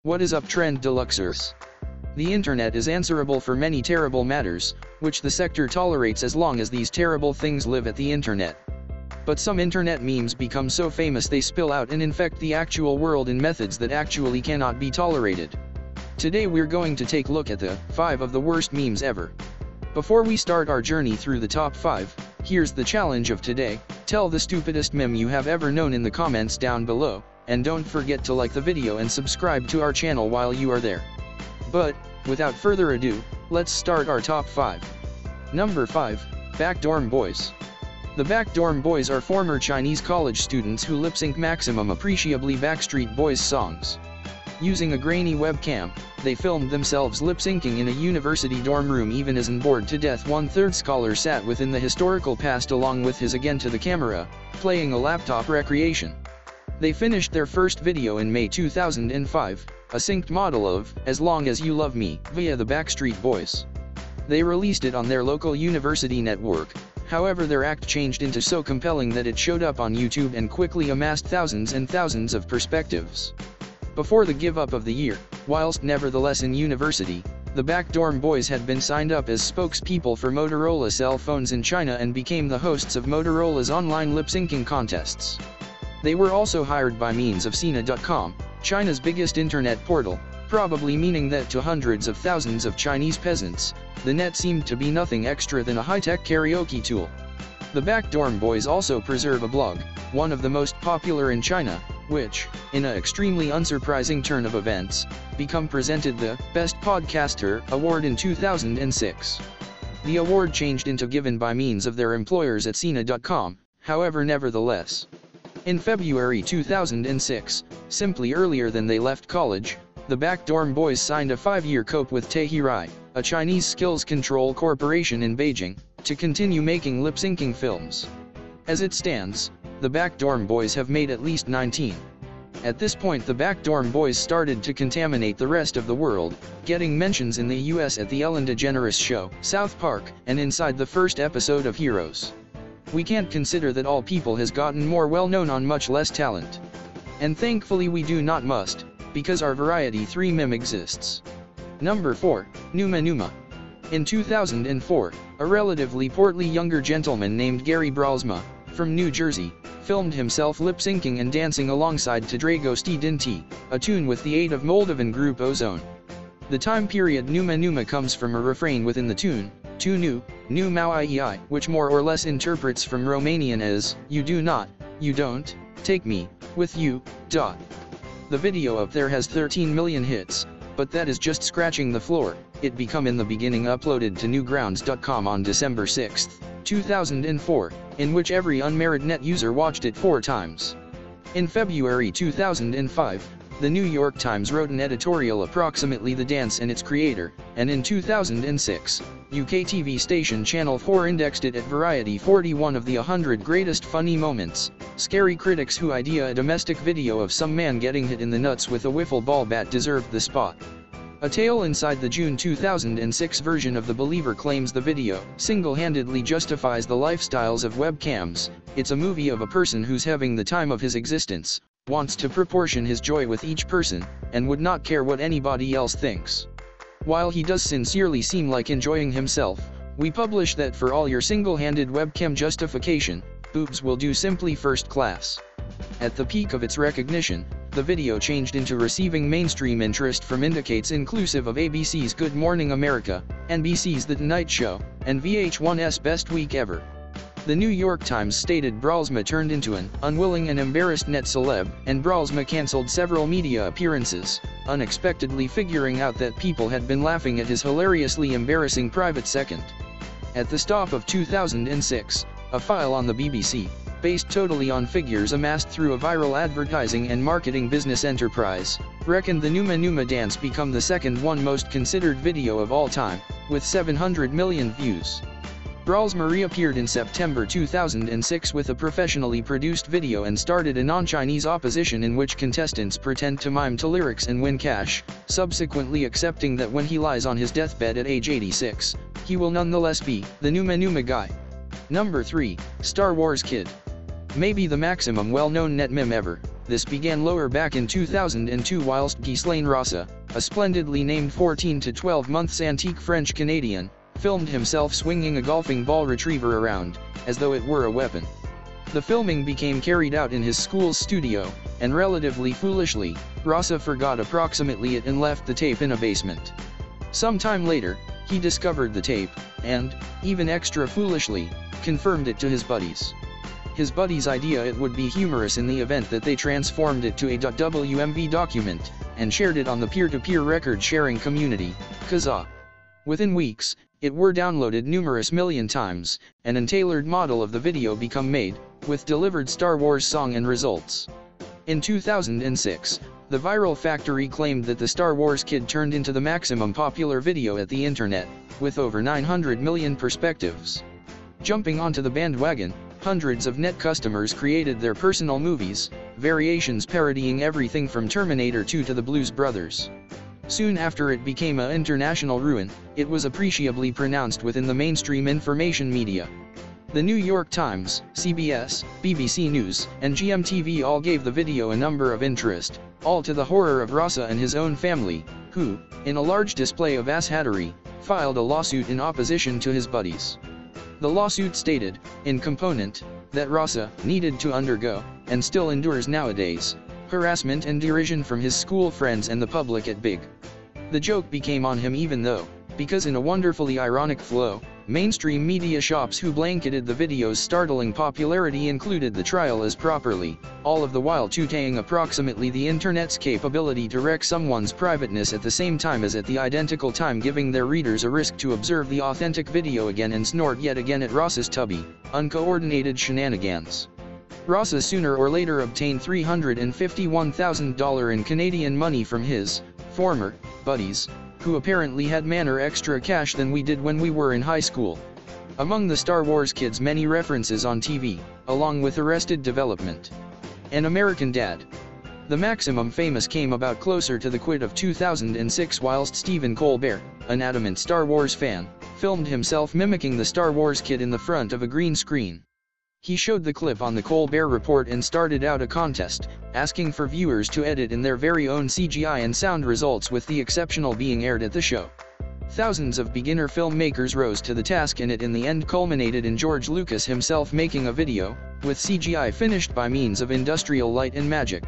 What is up, trend Deluxers? The internet is answerable for many terrible matters, which the sector tolerates as long as these terrible things live at the internet. But some internet memes become so famous they spill out and infect the actual world in methods that actually cannot be tolerated. Today we're going to take a look at the 5 of the worst memes ever. Before we start our journey through the top 5, here's the challenge of today: tell the stupidest meme you have ever known in the comments down below, and don't forget to like the video and subscribe to our channel while you are there. But, without further ado, let's start our top 5. Number 5, Backdorm Boys. The Backdorm Boys are former Chinese college students who lip-sync maximum appreciably Backstreet Boys songs. Using a grainy webcam, they filmed themselves lip-syncing in a university dorm room even as an bored to death one-third scholar sat within the historical past along with his again to the camera, playing a laptop recreation. They finished their first video in May 2005, a synced model of As Long As You Love Me, via the Backstreet Boys. They released it on their local university network. However, their act changed into so compelling that it showed up on YouTube and quickly amassed thousands and thousands of perspectives. Before the give-up of the year, whilst nevertheless in university, the Backdorm Boys had been signed up as spokespeople for Motorola cell phones in China and became the hosts of Motorola's online lip-syncing contests. They were also hired by means of Sina.com, China's biggest internet portal, probably meaning that to hundreds of thousands of Chinese peasants, the net seemed to be nothing extra than a high-tech karaoke tool. The Backdorm Boys also preserve a blog, one of the most popular in China, which, in an extremely unsurprising turn of events, become presented the Best Podcaster Award in 2006. The award changed into given by means of their employers at Sina.com, however nevertheless. In February 2006, simply earlier than they left college, the Backdorm Boys signed a 5-year COP with Tehirai, a Chinese skills control corporation in Beijing, to continue making lip-syncing films. As it stands, the Backdorm Boys have made at least 19. At this point, the Backdorm Boys started to contaminate the rest of the world, getting mentions in the US at the Ellen DeGeneres Show, South Park, and inside the first episode of Heroes. We can't consider that all people has gotten more well-known on much less talent. And thankfully we do not must, because our Variety 3 meme exists. Number 4, Numa Numa. In 2004, a relatively portly younger gentleman named Gary Bralsma, from New Jersey, filmed himself lip-syncing and dancing alongside to Dragosti Dinti, a tune with the aid of Moldovan group Ozone. The time period Numa Numa comes from a refrain within the tune, Tu nu, nu mau iei, which more or less interprets from Romanian as, you do not, you don't, take me, with you, dot. The video up there has 13 million hits, but that is just scratching the floor. It become in the beginning uploaded to newgrounds.com on December 6, 2004, in which every unmarried net user watched it 4 times. In February 2005, the New York Times wrote an editorial approximately the dance and its creator, and in 2006, UK TV station Channel 4 indexed it at Variety 41 of the 100 greatest funny moments. Scary critics who idea a domestic video of some man getting hit in the nuts with a wiffle ball bat deserved the spot. A tale inside the June 2006 version of The Believer claims the video single-handedly justifies the lifestyles of webcams. It's a movie of a person who's having the time of his existence, wants to proportion his joy with each person, and would not care what anybody else thinks. While he does sincerely seem like enjoying himself, we publish that for all your single-handed webcam justification, boobs will do simply first class. At the peak of its recognition, the video changed into receiving mainstream interest from indicates inclusive of ABC's Good Morning America, NBC's The Tonight Show, and VH1's Best Week Ever. The New York Times stated Bralsma turned into an unwilling and embarrassed net celeb, and Bralsma cancelled several media appearances, unexpectedly figuring out that people had been laughing at his hilariously embarrassing private second. At the stop of 2006, a file on the BBC, based totally on figures amassed through a viral advertising and marketing business enterprise, reckoned the Numa Numa dance become the second one most considered video of all time, with 700 million views. Bralsma reappeared in September 2006 with a professionally produced video and started a non-Chinese opposition in which contestants pretend to mime to lyrics and win cash, subsequently accepting that when he lies on his deathbed at age 86, he will nonetheless be the Numa Numa guy. Number 3, Star Wars Kid. Maybe the maximum well-known net meme ever, This began lower back in 2002 whilst Ghislain Rassa, a splendidly named 14 to 12 months antique French-Canadian, filmed himself swinging a golfing ball retriever around, as though it were a weapon. The filming became carried out in his school's studio, and relatively foolishly, Rassa forgot approximately it and left the tape in a basement. Some time later, he discovered the tape, and, even extra foolishly, confirmed it to his buddies. His buddies' idea it would be humorous in the event that they transformed it to a .wmv document, and shared it on the peer-to-peer record-sharing community, Kazaa. Within weeks, it were downloaded numerous million times, and an tailored model of the video become made, with delivered Star Wars song and results. In 2006, the Viral Factory claimed that the Star Wars Kid turned into the maximum popular video at the internet, with over 900 million perspectives. Jumping onto the bandwagon, hundreds of net customers created their personal movies, variations parodying everything from Terminator 2 to the Blues Brothers. Soon after it became an international ruin, it was appreciably pronounced within the mainstream information media. The New York Times, CBS, BBC News, and GMTV all gave the video a number of interest, all to the horror of Rassa and his own family, who, in a large display of asshattery, filed a lawsuit in opposition to his buddies. The lawsuit stated, in component, that Rassa needed to undergo, and still endures nowadays, harassment and derision from his school friends and the public at big. The joke became on him even though, because in a wonderfully ironic flow, mainstream media shops who blanketed the video's startling popularity included the trial as properly, all of the while tutoring approximately the internet's capability to wreck someone's privateness at the same time as at the identical time giving their readers a risk to observe the authentic video again and snort yet again at Rassa's tubby, uncoordinated shenanigans. Rassa sooner or later obtained $351,000 in Canadian money from his former buddies, who apparently had manner extra cash than we did when we were in high school. Among the Star Wars Kid's many references on TV, along with Arrested Development, An American Dad. The maximum famous came about closer to the quid of 2006 whilst Stephen Colbert, an adamant Star Wars fan, filmed himself mimicking the Star Wars Kid in the front of a green screen. He showed the clip on the Colbert Report and started out a contest, asking for viewers to edit in their very own CGI and sound results with the exceptional being aired at the show. Thousands of beginner filmmakers rose to the task and it in the end culminated in George Lucas himself making a video, with CGI finished by means of industrial light and magic.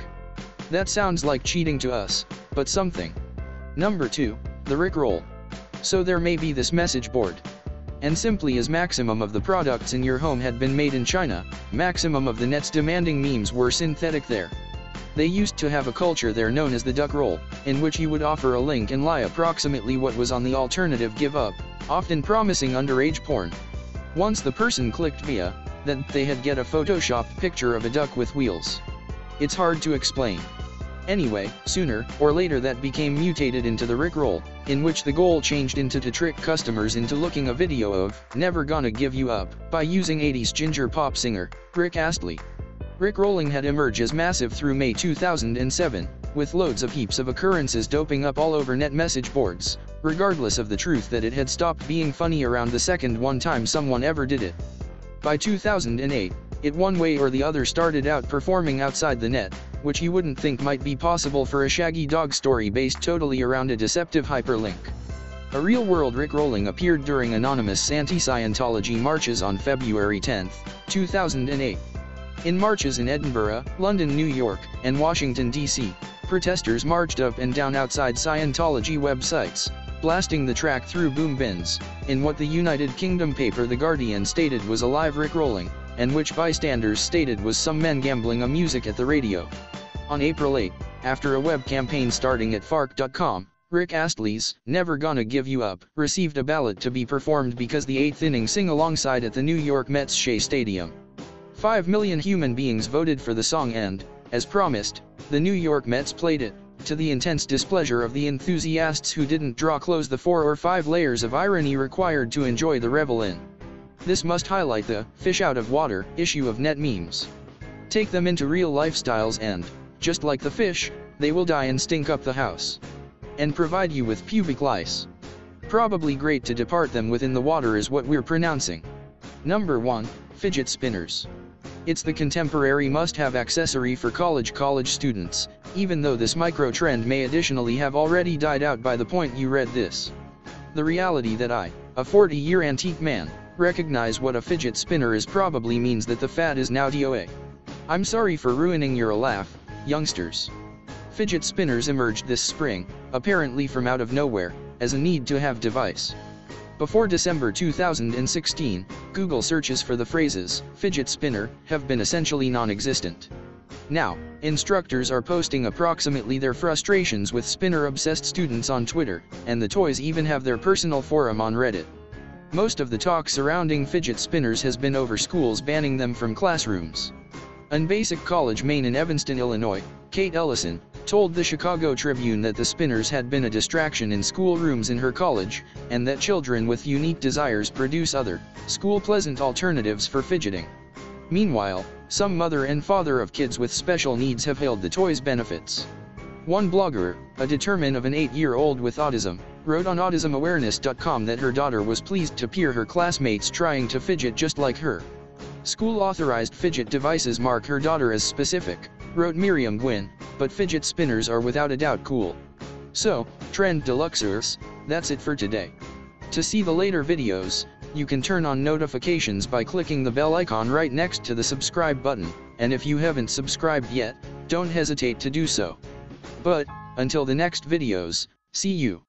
That sounds like cheating to us, but something. Number 2, the Rickroll. So there may be this message board. And simply as maximum of the products in your home had been made in China, maximum of the net's demanding memes were synthetic there. They used to have a culture there known as the duck roll, in which he would offer a link and lie approximately what was on the alternative give up, often promising underage porn. Once the person clicked via, then they had get a photoshopped picture of a duck with wheels. It's hard to explain. Anyway, sooner or later that became mutated into the Rickroll, in which the goal changed into to trick customers into looking a video of Never Gonna Give You Up by using 80s ginger pop singer Rick Astley. Rickrolling had emerged as massive through May 2007, with loads of heaps of occurrences doping up all over net message boards, regardless of the truth that it had stopped being funny around the second one time someone ever did it. By 2008, it one way or the other started out performing outside the net, which you wouldn't think might be possible for a Shaggy Dog story based totally around a deceptive hyperlink. A real-world Rickrolling appeared during anonymous anti-Scientology marches on February 10, 2008. In marches in Edinburgh, London, New York, and Washington, D.C., protesters marched up and down outside Scientology websites, blasting the track through boom bins, in what the United Kingdom paper The Guardian stated was a live Rickrolling, and which bystanders stated was some men gambling a music at the radio. On April 8, after a web campaign starting at fark.com, Rick Astley's Never Gonna Give You Up received a ballot to be performed because the 8th inning sing-alongside at the New York Mets Shea Stadium. 5 million human beings voted for the song and, as promised, the New York Mets played it, to the intense displeasure of the enthusiasts who didn't draw close the 4 or 5 layers of irony required to enjoy the revel in. This must highlight the fish out of water issue of net memes. Take them into real lifestyles and, just like the fish, they will die and stink up the house. And provide you with pubic lice. Probably great to depart them within the water is what we're pronouncing. Number 1, fidget spinners. It's the contemporary must-have accessory for college students, even though this micro-trend may additionally have already died out by the point you read this. The reality that I, a 40-year antique man, recognize what a fidget spinner is probably means that the fad is now DOA. I'm sorry for ruining your laugh, youngsters. Fidget spinners emerged this spring, apparently from out of nowhere, as a need-to-have device. Before December 2016, Google searches for the phrases fidget spinner have been essentially non-existent. Now, instructors are posting approximately their frustrations with spinner-obsessed students on Twitter, and the toys even have their personal forum on Reddit. Most of the talk surrounding fidget spinners has been over schools banning them from classrooms. In Basic College Maine in Evanston, Illinois, Kate Ellison told the Chicago Tribune that the spinners had been a distraction in schoolrooms in her college, and that children with unique desires produce other, school-pleasant alternatives for fidgeting. Meanwhile, some mother and father of kids with special needs have hailed the toy's benefits. One blogger, a determinant of an 8-year-old with autism, wrote on autismawareness.com that her daughter was pleased to peer her classmates trying to fidget just like her. School-authorized fidget devices mark her daughter as specific, wrote Miriam Gwynn, but fidget spinners are without a doubt cool. So, Trend Deluxers, that's it for today. To see the later videos, you can turn on notifications by clicking the bell icon right next to the subscribe button, and if you haven't subscribed yet, don't hesitate to do so. But, until the next videos, see you.